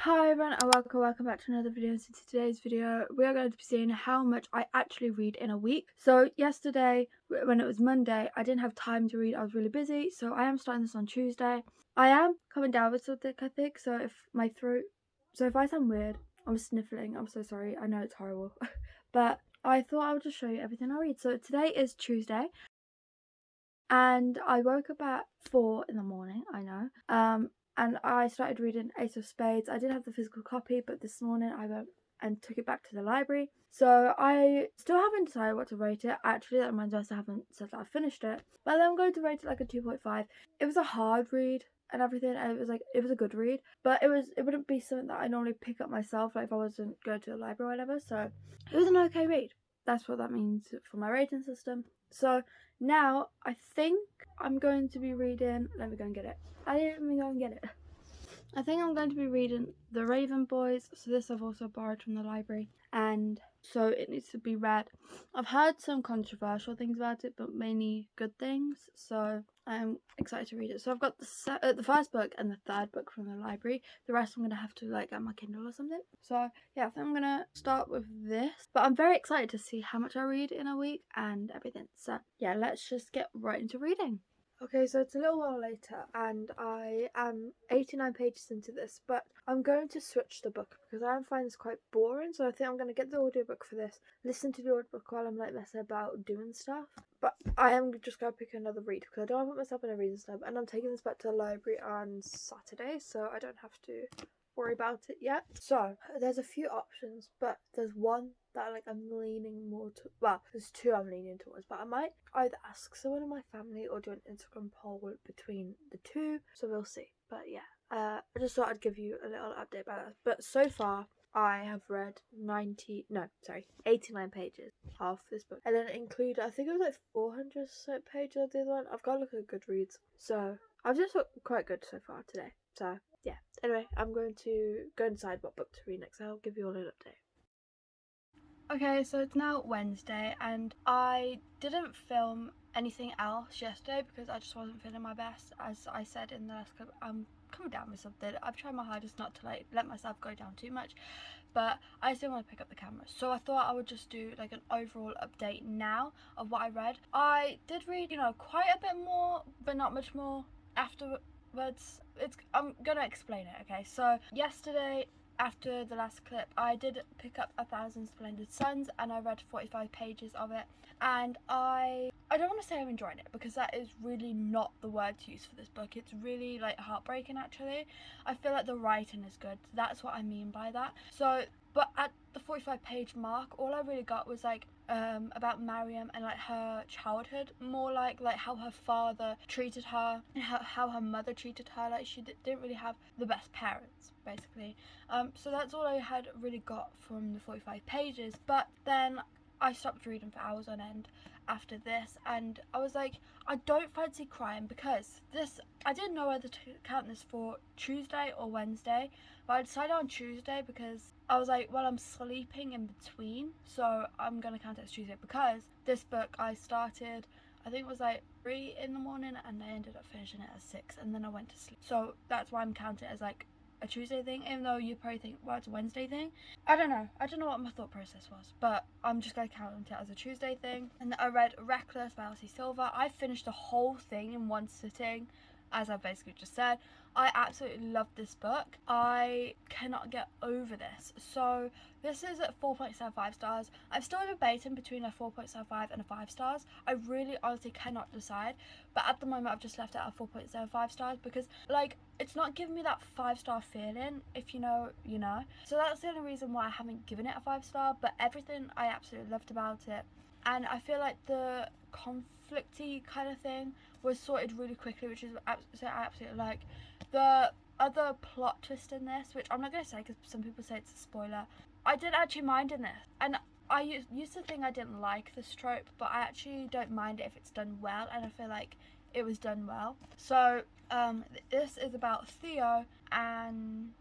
Hi everyone and welcome back to another video. So today's video we are going to be seeing how much I actually read in a week. So yesterday when it was Monday I didn't have time to read, I was really busy, so I am starting this on Tuesday. I am coming down with something, I think, so if I sound weird, I'm sniffling, I'm so sorry, I know it's horrible. But I thought I would just show you everything I read. So today is Tuesday and I woke up at 4 in the morning, I know. And I started reading Ace of Spades. I did have the physical copy, but this morning I went and took it back to the library. So I still haven't decided what to rate it. Actually, that reminds me, I still haven't said that I finished it. But I'm going to rate it like a 2.5. It was a hard read and everything, and it was a good read, but it wouldn't be something that I normally pick up myself, like if I wasn't going to the library or whatever. So it was an okay read. That's what that means for my rating system. So now I think I'm going to be reading. Let me go and get it. I didn't go and get it. I think I'm going to be reading The Raven Boys. So this I've also borrowed from the library, and so it needs to be read. I've heard some controversial things about it, but mainly good things. So I'm excited to read it. So I've got the first book and the third book from the library. The rest I'm gonna have to get my Kindle or something. So yeah, I think I'm gonna start with this. But I'm very excited to see how much I read in a week and everything. So yeah, let's just get right into reading. Okay, so it's a little while later and I am 89 pages into this, but I'm going to switch the book because I find this quite boring, so I think I'm going to get the audiobook for this, listen to the audiobook while I'm messing about doing stuff. But I am just going to pick another read because I don't want to put myself in a reading slump, and I'm taking this back to the library on Saturday, so I don't have to worry about it yet. So there's a few options, but there's one that I'm leaning more to. Well, there's two I'm leaning towards, but I might either ask someone in my family or do an Instagram poll between the two, so we'll see. But yeah, I just thought I'd give you a little update about that. But so far I have read 89 pages of this book, and then include, I think it was 400 pages of the other one. I've got to look at Goodreads, so I've just looked quite good so far today. So yeah, anyway, I'm going to go and decide what book to read next. I'll give you all an update. Okay, so it's now Wednesday and I didn't film anything else yesterday because I just wasn't feeling my best. As I said in the last clip, I'm coming down with something. I've tried my hardest not to let myself go down too much, but I still want to pick up the camera. So I thought I would just do an overall update now of what I read. I did read, quite a bit more, but not much more afterwards. I'm gonna explain it, okay? So yesterday, after the last clip, I did pick up 1,000 Splendid Suns and I read 45 pages of it, and I don't want to say I'm enjoying it because that is really not the word to use for this book. It's really heartbreaking actually. I feel like the writing is good. That's what I mean by that. So but at the 45 page mark, all I really got was about Mariam and her childhood, more like how her father treated her and how her mother treated her. She didn't really have the best parents basically. So that's all I had really got from the 45 pages. But then I stopped reading for hours on end after this, and I was like, I don't fancy crying because I didn't know whether to count this for Tuesday or Wednesday, but I decided on Tuesday because I was like, well, I'm sleeping in between, so I'm gonna count it as Tuesday because this book I started, I think it was 3 in the morning and I ended up finishing it at 6 and then I went to sleep. So that's why I'm counting it as a Tuesday thing, even though you probably think, well, it's a Wednesday thing. I don't know what my thought process was, but I'm just going to count it as a Tuesday thing. And I read Reckless by Elsie Silver. I finished the whole thing in one sitting, as I basically just said. I absolutely love this book. I cannot get over this. So this is at 4.75 stars. I'm still debating between a 4.75 and a 5 stars. I really honestly cannot decide, but at the moment I've just left it at 4.75 stars because it's not giving me that 5-star feeling. If you know, you know. So that's the only reason why I haven't given it a 5-star, but everything I absolutely loved about it. And I feel like the conflicty kind of thing was sorted really quickly, which is I absolutely like. The other plot twist in this, which I'm not going to say because some people say it's a spoiler, I didn't actually mind in this. And I used to think I didn't like this trope, but I actually don't mind it if it's done well, and I feel like it was done well. So this is about Theo and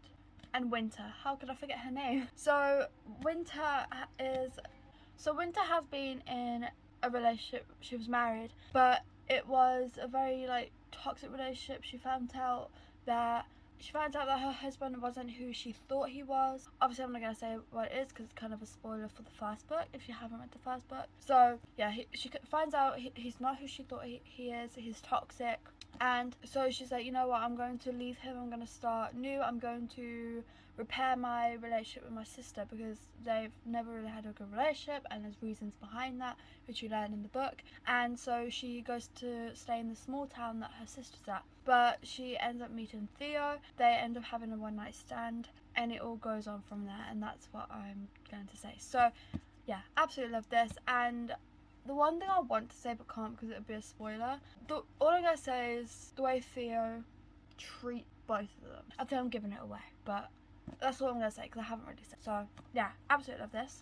Winter. How could I forget her name? So Winter has been in a relationship. She was married, but it was a very toxic relationship. She found out that she finds out that her husband wasn't who she thought he was. Obviously I'm not going to say what it is because it's kind of a spoiler for the first book if you haven't read the first book. So yeah, she finds out he's not who she thought he is. He's toxic. And so she's like, you know what, I'm going to leave him, I'm going to start new, I'm going to repair my relationship with my sister because they've never really had a good relationship, and there's reasons behind that which you learn in the book. And so she goes to stay in the small town that her sister's at, but she ends up meeting Theo. They end up having a one night stand, and it all goes on from there, and that's what I'm going to say. So yeah, absolutely love this. And the one thing I want to say but can't because it would be a spoiler, all I'm going to say is the way Theo treats both of them. I think I'm giving it away, but that's all I'm going to say because I haven't really said. So yeah, absolutely love this.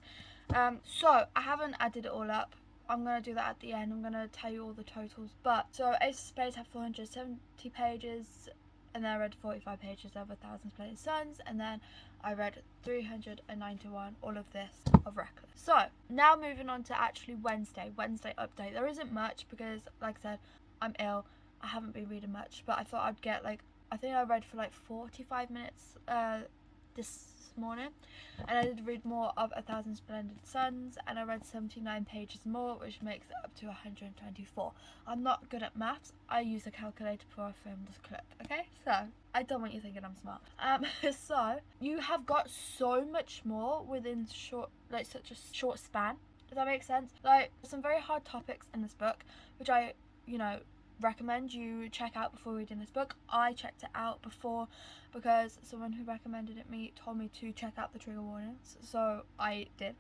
So I haven't added it all up. I'm going to do that at the end. I'm going to tell you all the totals. But so Ace of Spades have 470 pages, and then I read 45 pages of 1,000 Splendid Suns, and then I read 391, all of this of Reckless. So now moving on to actually Wednesday update. There isn't much because, like I said, I'm ill. I haven't been reading much, but I thought I'd get I think I read for 45 minutes this morning, and I did read more of 1,000 Splendid Suns, and I read 79 pages more, which makes it up to 124. I'm not good at maths. I use a calculator before I film this clip, okay? So I don't want you thinking I'm smart. So you have got so much more within such a short span. Does that make sense? Some very hard topics in this book, which I recommend you check out before reading this book. I checked it out before because someone who recommended it me told me to check out the trigger warnings, so I did.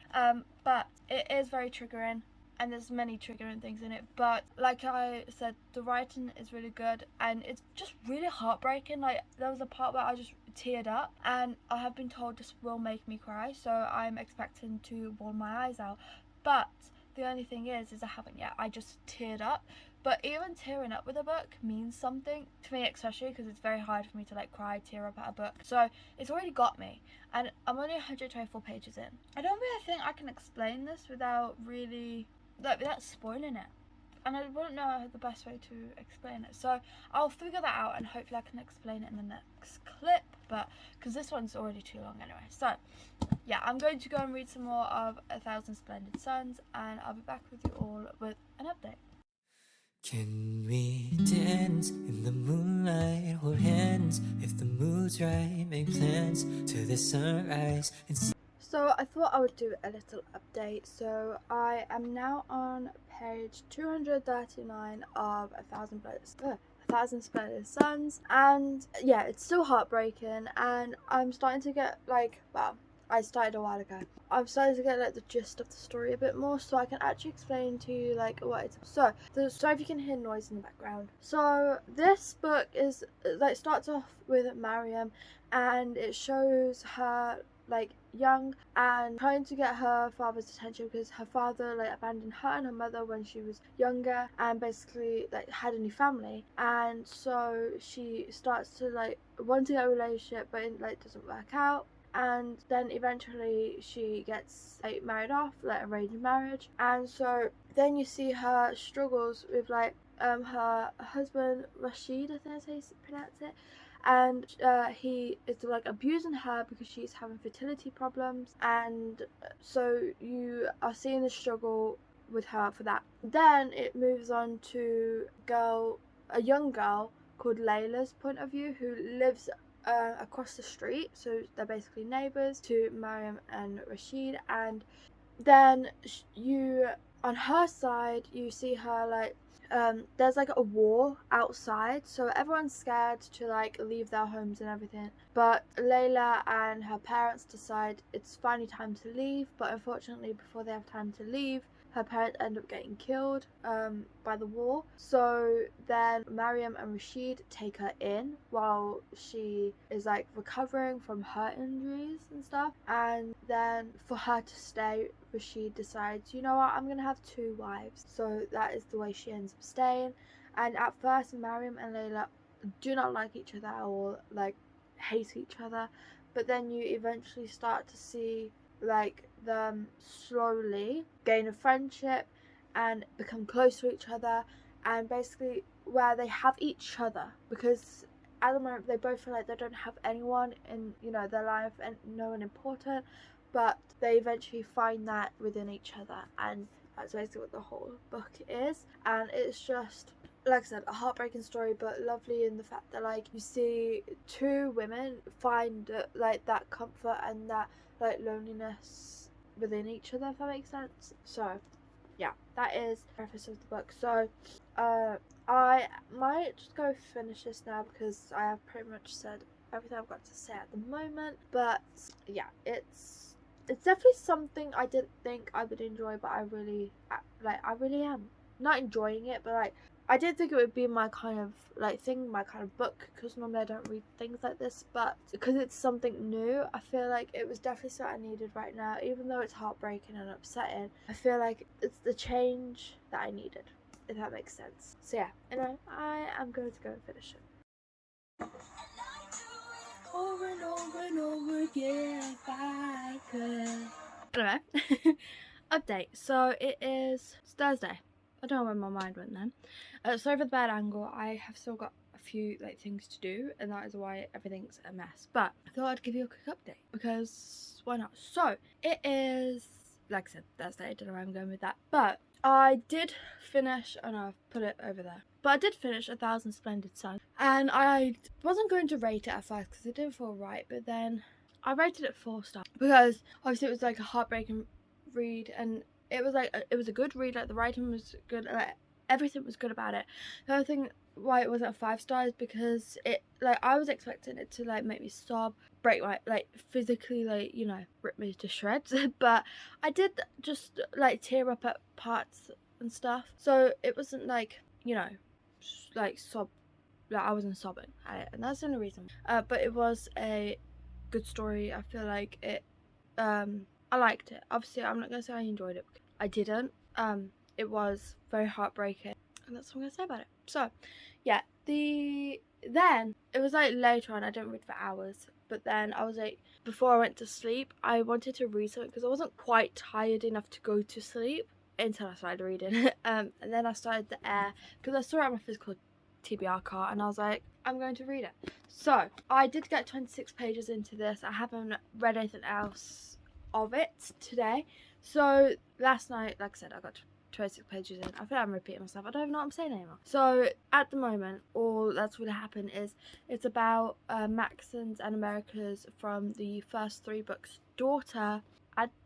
But it is very triggering, and there's many triggering things in it, but like I said, the writing is really good, and it's just really heartbreaking. There was a part where I just teared up, and I have been told this will make me cry, so I'm expecting to bawl my eyes out. But the only thing is I haven't yet. I just teared up. But even tearing up with a book means something to me, especially because it's very hard for me to tear up at a book. So it's already got me, and I'm only 124 pages in. I don't really think I can explain this without spoiling it, and I wouldn't know the best way to explain it. So I'll figure that out, and hopefully I can explain it in the next clip. But because this one's already too long anyway. So yeah, I'm going to go and read some more of 1,000 Splendid Suns, and I'll be back with you all with an update. Can we dance in the moonlight, hold hands if the mood's right, make plans to the sunrise and So I thought I would do a little update. So I am now on page 239 of 1,000 Splendid Suns, and yeah, it's still heartbreaking, and I'm starting to get I started a while ago. I'm starting to get the gist of the story a bit more, so I can actually explain to you what it's. So sorry if you can hear noise in the background. So this book is starts off with Mariam, and it shows her young and trying to get her father's attention because her father abandoned her and her mother when she was younger, and basically had a new family, and so she starts to wanting a relationship, but it doesn't work out. And then eventually she gets married off, arranged marriage, and so then you see her struggles with her husband Rashid, I think that's how you pronounce it, and he is abusing her because she's having fertility problems, and so you are seeing the struggle with her for that. Then it moves on to a young girl called Layla's point of view, who lives across the street, so they're basically neighbours to Mariam and Rashid. And then on her side you see her there's a war outside, so everyone's scared to leave their homes and everything, but Layla and her parents decide it's finally time to leave. But unfortunately, before they have time to leave, her parents end up getting killed by the war. So then Mariam and Rashid take her in while she is recovering from her injuries and stuff. And then for her to stay, Rashid decides, you know what, I'm gonna have 2 wives. So that is the way she ends up staying. And at first, Mariam and Layla do not like each other or hate each other, but then you eventually start to see them slowly gain a friendship and become close to each other, and basically where they have each other, because at the moment they both feel like they don't have anyone in, you know, their life and no one important, but they eventually find that within each other, and that's basically what the whole book is. And it's just, like I said, a heartbreaking story, but lovely in the fact that like you see two women find like that comfort and that like loneliness within each other, if that makes sense. So yeah, that is the preface of the book. So I might just go finish this now because I have pretty much said everything I've got to say at the moment. But yeah, it's definitely something I didn't think I would enjoy, but I really am not enjoying it, but like I did think it would be my kind of like thing, my kind of book, because normally I don't read things like this, but because it's something new, I feel like it was definitely something I needed right now. Even though it's heartbreaking and upsetting, I feel like it's the change that I needed, if that makes sense. So yeah, anyway, I am going to go and finish it. Over and over and over again, if I could. Anyway, update. So it's Thursday. I don't know where my mind went then. Sorry for the bad angle. I have still got a few like things to do, and that is why everything's a mess. But I thought I'd give you a quick update because why not? So it is, like I said, Thursday. I don't know where I'm going with that, but I did finish, and I've put it over there. But I did finish 1,000 Splendid Suns, and I wasn't going to rate it at first because it didn't feel right. But then I rated it 4 stars because obviously it was like a heartbreaking read, and it was like it was a good read. Like the writing was good, like everything was good about it. The other thing why it wasn't 5 stars because it, like, I was expecting it to like make me sob, break my, like, physically, like, you know, rip me to shreds. But I did just like tear up at parts and stuff, so it wasn't like, you know, like sob, like I wasn't sobbing at it, and that's the only reason. But it was a good story. I feel like it I liked it. Obviously I'm not gonna say I enjoyed it because I didn't. It was very heartbreaking, and that's what I'm gonna say about it. So yeah, then it was like later on, I didn't read for hours, but then I was like, before I went to sleep, I wanted to read something because I wasn't quite tired enough to go to sleep until I started reading. And then I started The Air because I saw it on my physical TBR card, and I was like, I'm going to read it. So I did get 26 pages into this. I haven't read anything else of it today. So last night, like I said, I got 26 pages in. I feel like I'm repeating myself. I don't even know what I'm saying anymore. So at the moment, all that's going to happen is it's about Maxon's and America's from the first 3 books daughter,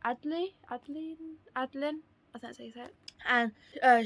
Adeline, I think that's how you say it. And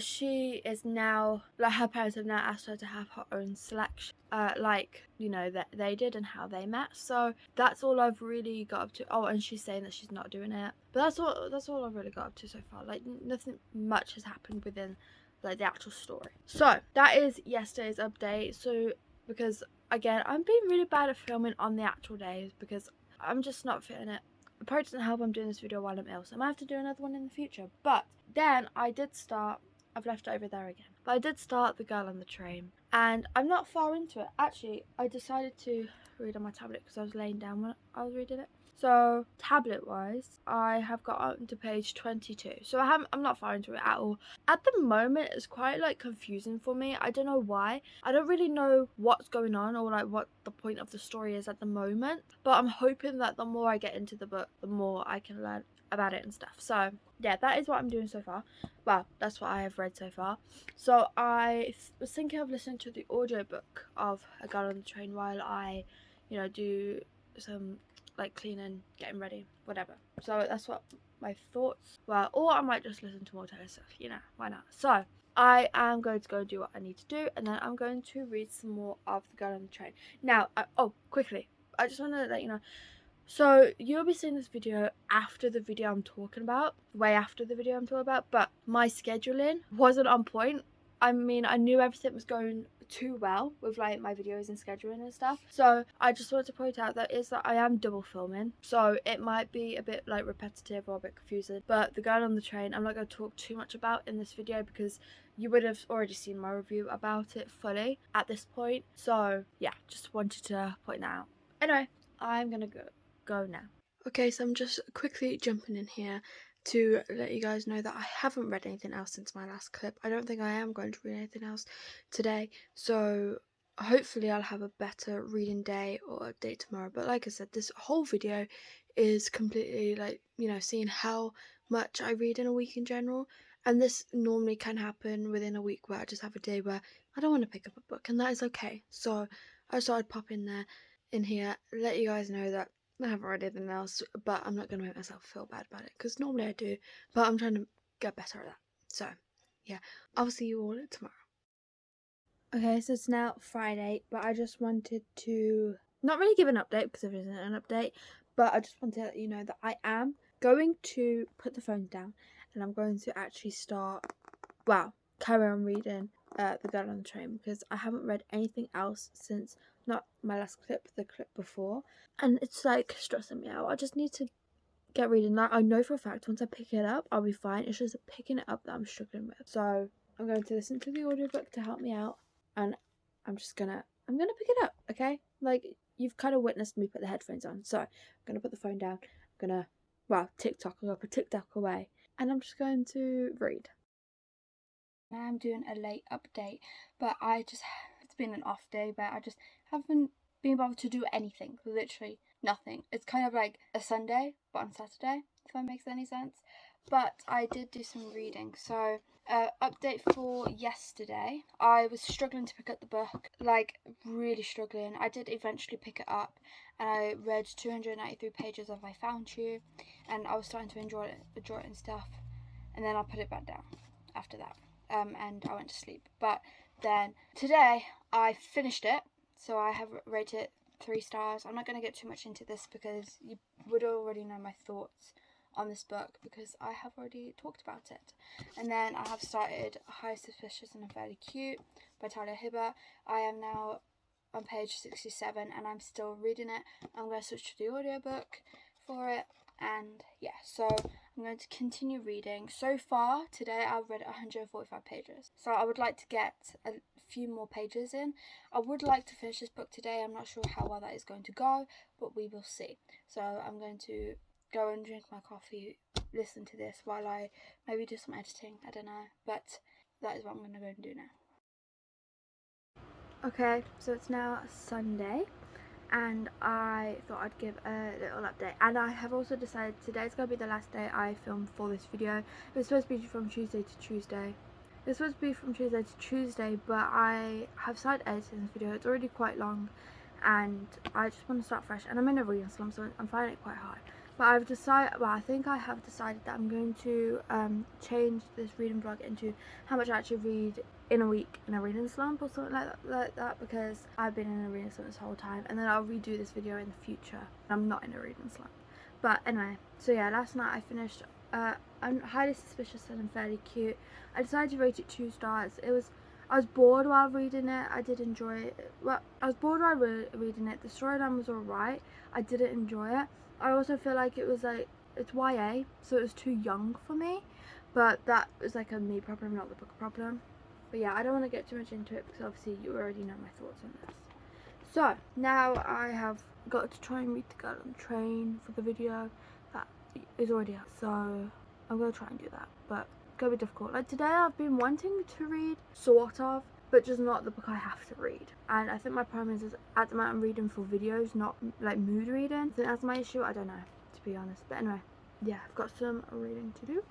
she is now, like, her parents have now asked her to have her own selection, like, you know, that they did and how they met. So that's all I've really got up to. Oh, and she's saying that she's not doing it, but that's all I've really got up to so far. Like, nothing much has happened within like the actual story. So that is yesterday's update. So because again, I'm being really bad at filming on the actual days because I'm just not feeling it. It probably doesn't help I'm doing this video while I'm ill, so I might have to do another one in the future. But then I did start, I've left it over there again, but I did start The Girl on the Train, and I'm not far into it. Actually, I decided to read on my tablet because I was laying down when I was reading it. So tablet wise, I have got on to page 22, so I'm not far into it at all. At the moment, it's quite like confusing for me. I don't know why. I don't really know what's going on or like what the point of the story is at the moment, but I'm hoping that the more I get into the book, the more I can learn about it and stuff. So yeah, that is what I'm doing so far. Well, that's what I have read so far. So I was thinking of listening to the audiobook of A Girl on the Train while I, you know, do some like cleaning, getting ready, whatever. So that's what my thoughts were. Or I might just listen to more Taylor stuff, you know, why not? So I am going to go do what I need to do, and then I'm going to read some more of The Girl on the Train. Now, quickly, I just want to let you know, so you'll be seeing this video after the video I'm talking about, way after the video I'm talking about, but my scheduling wasn't on point. I mean, I knew everything was going too well with like my videos and scheduling and stuff, so I just wanted to point out that I am double filming, so it might be a bit like repetitive or a bit confusing. But The Girl on the Train, I'm not going to talk too much about in this video because you would have already seen my review about it fully at this point. So yeah, just wanted to point that out. Anyway, I'm gonna go now. Okay, so I'm just quickly jumping in here to let you guys know that I haven't read anything else since my last clip. I don't think I am going to read anything else today, so hopefully I'll have a better reading day or update tomorrow. But like I said, this whole video is completely like, you know, seeing how much I read in a week in general. And this normally can happen within a week where I just have a day where I don't want to pick up a book, and that is okay. So I thought I'd pop in here, let you guys know that I haven't read anything else, but I'm not going to make myself feel bad about it, because normally I do, but I'm trying to get better at that. So yeah, I'll see you all tomorrow. Okay, so it's now Friday, but I just wanted to not really give an update because there isn't an update, but I just wanted to let you know that I am going to put the phone down and I'm going to actually carry on reading The Girl on the Train, because I haven't read anything else since, not my last clip, the clip before, and it's like stressing me out. I just need to get reading that. I know for a fact once I pick it up I'll be fine. It's just picking it up that I'm struggling with. So I'm going to listen to the audiobook to help me out, and I'm gonna pick it up, okay? Like, you've kind of witnessed me put the headphones on, so I'm gonna put the phone down. I'm gonna I'm gonna put TikTok away, and I'm just going to read. I'm doing a late update, but it's been an off day where I just haven't been able to do anything, literally nothing. It's kind of like a Sunday, but on Saturday, if that makes any sense. But I did do some reading, so update for yesterday. I was struggling to pick up the book, like really struggling. I did eventually pick it up, and I read 293 pages of I Found You, and I was starting to enjoy it and stuff, and then I put it back down after that. And I went to sleep. But then today I finished it, so I have rated it 3 stars. I'm not going to get too much into this because you would already know my thoughts on this book because I have already talked about it. And then I have started Highly Suspicious and Fairly Cute by Talia Hibbert. I am now on page 67 and I'm still reading it. I'm going to switch to the audiobook for it, and yeah, so I'm going to continue reading. So far today I've read 145 pages, so I would like to get a few more pages in. I would like to finish this book today. I'm not sure how well that is going to go, but we will see. So I'm going to go and drink my coffee, listen to this while I maybe do some editing, I don't know, but that is what I'm going to go and do now. Okay, so it's now Sunday, and I thought I'd give a little update, and I have also decided today's going to be the last day I film for this video. It was supposed to be from Tuesday to Tuesday. But I have started editing this video. It's already quite long and I just want to start fresh, and I'm in a reading slump, so I'm finding it quite hard. But I think I have decided that I'm going to change this reading vlog into how much I actually read in a week in a reading slump or something like that, because I've been in a reading slump this whole time, and then I'll redo this video in the future. I'm not in a reading slump. But anyway, so yeah, last night I finished I'm Highly Suspicious and Fairly Cute. I decided to rate it 2 stars. I was bored while reading it. I did enjoy it. Well, I was bored while reading it. The storyline was alright. I didn't enjoy it. I also feel like it was like, it's YA, so it was too young for me. But that was like a me problem, not the book problem. But yeah, I don't want to get too much into it because obviously you already know my thoughts on this. So now I have got to try and read The Girl on the Train for the video. That is already out, so I'm going to try and do that. But it's going to be difficult. Like today I've been wanting to read, sort of, but just not the book I have to read. And I think my problem is at the moment I'm reading for videos, not like mood reading. I think that's my issue. I don't know, to be honest. But anyway, yeah, I've got some reading to do.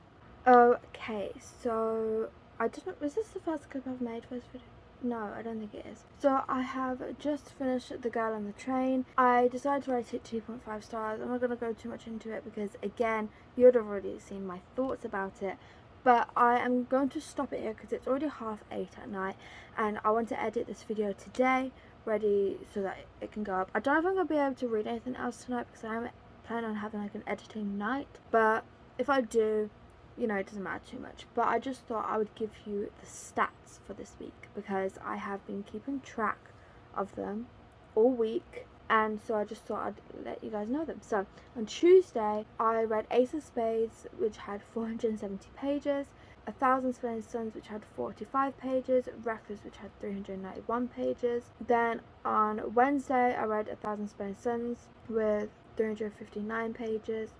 Okay, so I don't know, was this the first clip I've made for this video? No, I don't think it is. So I have just finished The Girl on the Train. I decided to rate it 2.5 stars. I'm not going to go too much into it because, again, you would have already seen my thoughts about it. But I am going to stop it here because it's already 8:30 at night and I want to edit this video today, ready so that it can go up. I don't know if I'm going to be able to read anything else tonight because I am planning on having like an editing night. But if I do, you know, it doesn't matter too much. But I just thought I would give you the stats for this week because I have been keeping track of them all week, and so I just thought I'd let you guys know them. So on Tuesday I read Ace of Spades, which had 470 pages, 1,000 Splendid Suns, which had 45 pages, Reckless, which had 391 pages. Then on Wednesday I read 1,000 Splendid Suns with 359 pages,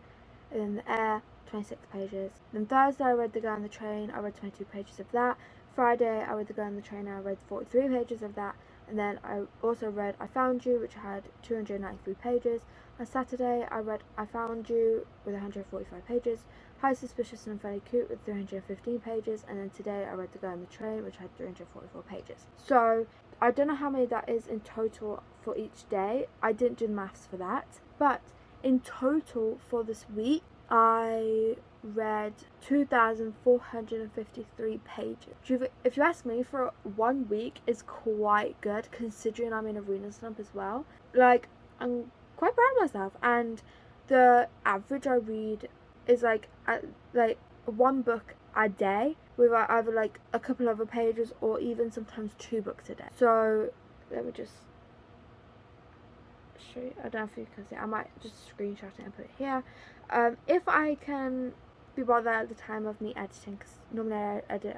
and then The Air, 26 pages. Then Thursday I read The Girl on the Train. I read 22 pages of that. Friday I read The Girl on the Train and I read 43 pages of that. And then I also read I Found You, which had 293 pages. On Saturday, I read I Found You with 145 pages. High Suspicious and Unfairly Cute with 315 pages. And then today I read The Girl on the Train, which had 344 pages. So I don't know how many that is in total for each day. I didn't do the maths for that. But in total for this week, I read 2,453 pages. If you ask me, for 1 week is quite good considering I'm in a reading slump as well. Like, I'm quite proud of myself, and the average I read is like one book a day with either like a couple other pages or even sometimes 2 books a day. So let me just show you. I don't know if you can see. I might just screenshot it and put it here. If I can be bothered at the time of me editing, because normally I edit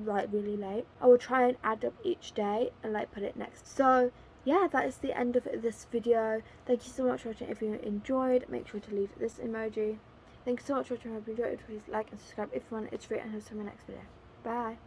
like really late, I will try and add up each day and like put it next. So yeah, that is the end of this video. Thank you so much for watching. If you enjoyed, make sure to leave this emoji. Thank you so much for watching. I hope you enjoyed it. Please like and subscribe if you want. It's free, and I'll see you in my next video. Bye.